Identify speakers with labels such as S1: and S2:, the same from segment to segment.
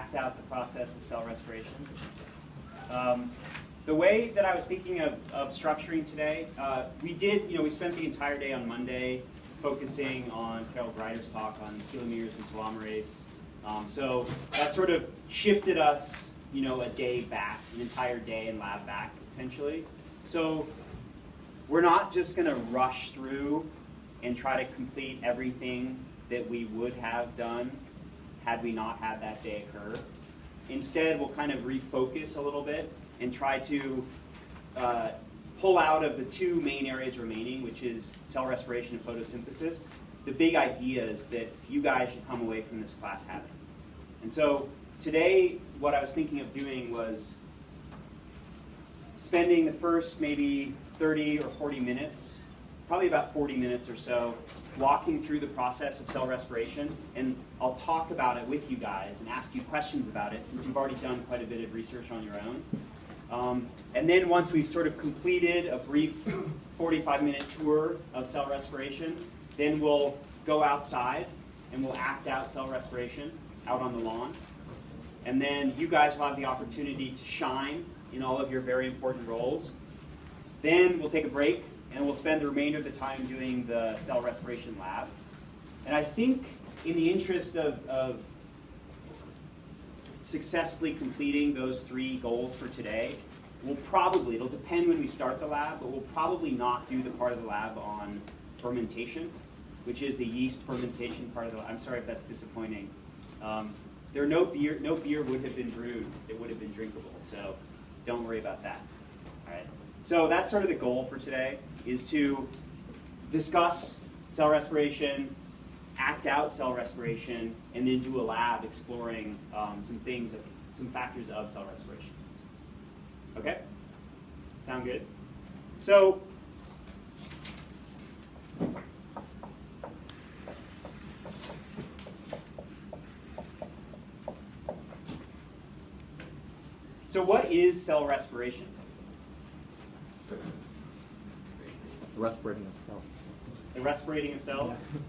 S1: act out the process of cell respiration. The way that I was thinking of structuring today, we spent the entire day on Monday focusing on Carol Greider's talk on telomeres and telomerase. So that sort of shifted us, a day back, an entire day in lab back, essentially. So we're not just going to rush through and try to complete everything that we would have done had we not had that day occur. Instead, we'll kind of refocus a little bit and try to pull out of the two main areas remaining, which is cell respiration and photosynthesis, the big ideas that you guys should come away from this class having. And so today, what I was thinking of doing was spending the first maybe 30 or 40 minutes, probably about 40 minutes or so, walking through the process of cell respiration, and I'll talk about it with you guys and ask you questions about it since you've already done quite a bit of research on your own. And then once we've sort of completed a brief 45-minute tour of cell respiration, then we'll go outside and we'll act out cell respiration out on the lawn. And then you guys will have the opportunity to shine in all of your very important roles. Then we'll take a break and we'll spend the remainder of the time doing the cell respiration lab. And I think in the interest of successfully completing those 3 goals for today, it'll depend when we start the lab, but we'll probably not do the part of the lab on fermentation, which is the yeast fermentation part of the lab. I'm sorry if that's disappointing. No beer would have been brewed that would have been drinkable, so don't worry about that. All right. So that's sort of the goal for today, is to discuss cell respiration, act out cell respiration, and then do a lab exploring some factors of cell respiration. Okay? Sound good? So, what is cell respiration?
S2: The respirating of cells.
S1: The respirating of cells? Yeah.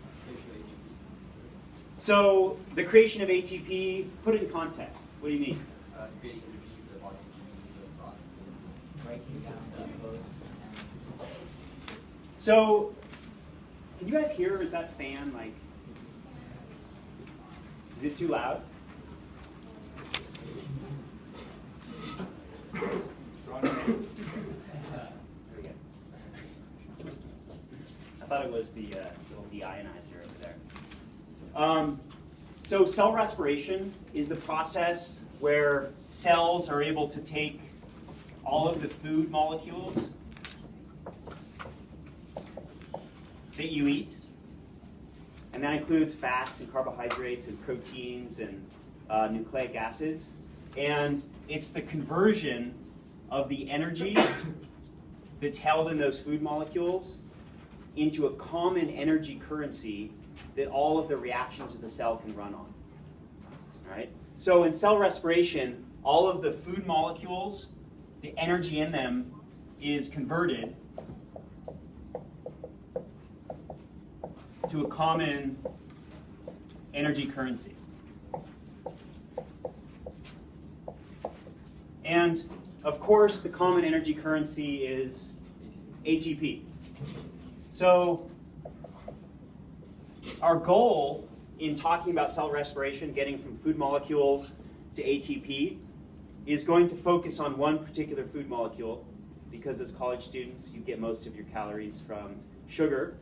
S1: So the creation of ATP, put it in context. What do you mean?
S3: Creating energy for the body to use the process.
S4: Breaking down glucose.
S1: So, can you guys hear, or is that fan like, is it too loud? There we go. I thought it was the little deionizer over there. So cell respiration is the process where cells are able to take all of the food molecules that you eat, and that includes fats and carbohydrates and proteins and nucleic acids, and it's the conversion of the energy that's held in those food molecules into a common energy currency that all of the reactions of the cell can run on. All right? So in cell respiration, all of the food molecules, the energy in them is converted to a common energy currency. And of course, the common energy currency is ATP. So our goal in talking about cell respiration, getting from food molecules to ATP, is going to focus on one particular food molecule, because as college students, you get most of your calories from sugar.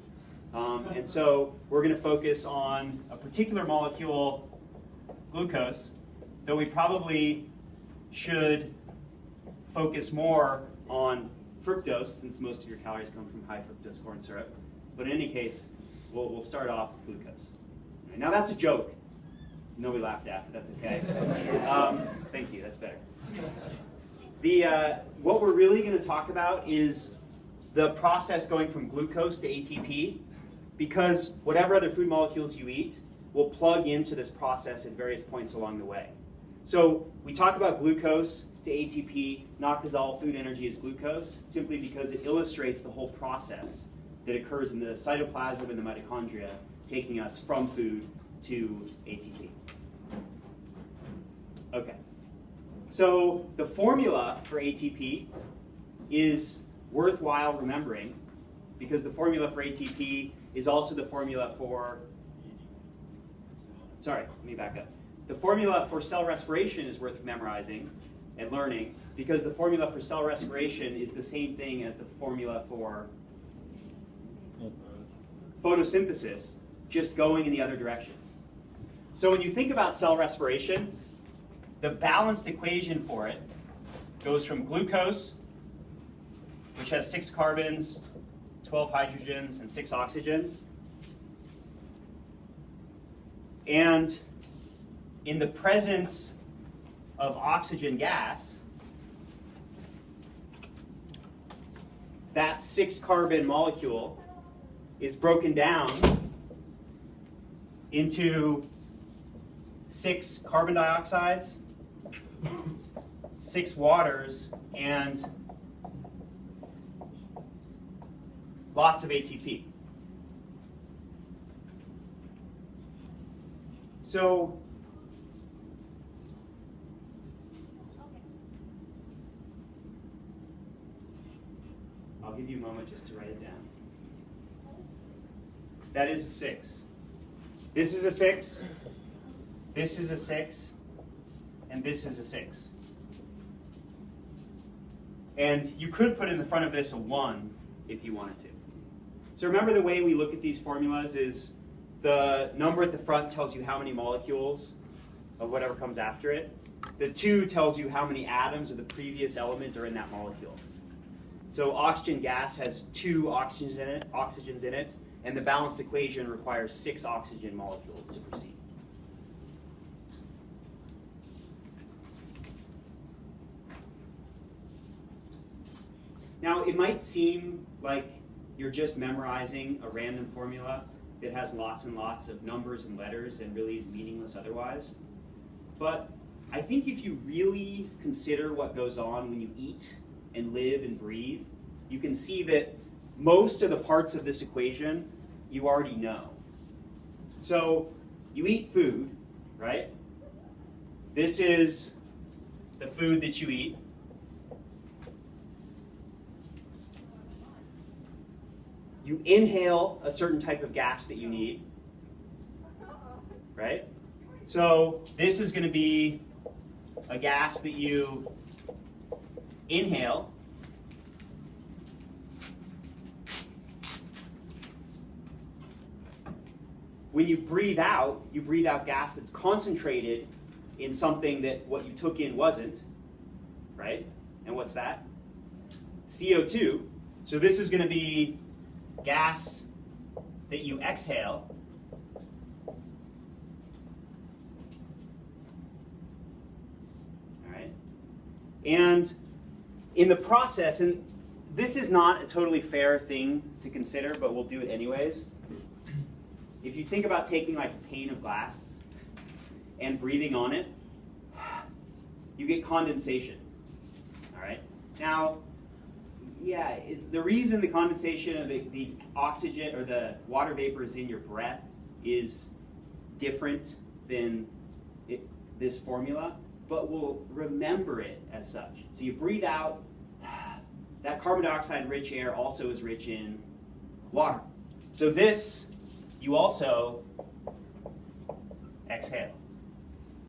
S1: And so we're going to focus on a particular molecule, glucose, though we probably should focus more on fructose, since most of your calories come from high fructose corn syrup. But in any case, we'll start off with glucose. Right, now that's a joke. Nobody laughed at, but that's okay. Thank you, that's better. What we're really going to talk about is the process going from glucose to ATP, because whatever other food molecules you eat will plug into this process at various points along the way. So we talk about glucose to ATP, not because all food energy is glucose, simply because it illustrates the whole process that occurs in the cytoplasm and the mitochondria, taking us from food to ATP. So the formula for ATP is worthwhile remembering because the formula for ATP is also the formula for, sorry, let me back up. The formula for cell respiration is worth memorizing and learning because the formula for cell respiration is the same thing as the formula for photosynthesis, just going in the other direction. So when you think about cell respiration, the balanced equation for it goes from glucose, which has 6 carbons, 12 hydrogens, and 6 oxygens. And in the presence of oxygen gas, that 6-carbon molecule is broken down into 6 carbon dioxides, 6 waters, and lots of ATP. So I'll give you a moment just to write it down. That is a 6. This is a 6. This is a 6. And this is a 6. And you could put in the front of this a 1 if you wanted to. So remember the way we look at these formulas is the number at the front tells you how many molecules of whatever comes after it. The 2 tells you how many atoms of the previous element are in that molecule. So oxygen gas has 2 oxygens in it, and the balanced equation requires 6 oxygen molecules to proceed. Now, it might seem like you're just memorizing a random formula that has lots and lots of numbers and letters and really is meaningless otherwise. But I think if you really consider what goes on when you eat and live and breathe, you can see that most of the parts of this equation you already know. So you eat food, right? This is the food that you eat. You inhale a certain type of gas that you need, right? So this is going to be a gas that you inhale. When you breathe out gas that's concentrated in something that what you took in wasn't, right? And what's that? CO2. So this is going to be gas that you exhale. All right. And in the process, and this is not a totally fair thing to consider, but we'll do it anyways. If you think about taking like a pane of glass and breathing on it, you get condensation. All right. Now, yeah, it's the reason the condensation of the oxygen or the water vapors in your breath is different than this formula, but we'll remember it as such. So you breathe out, that carbon dioxide rich air also is rich in water. So this, you also exhale.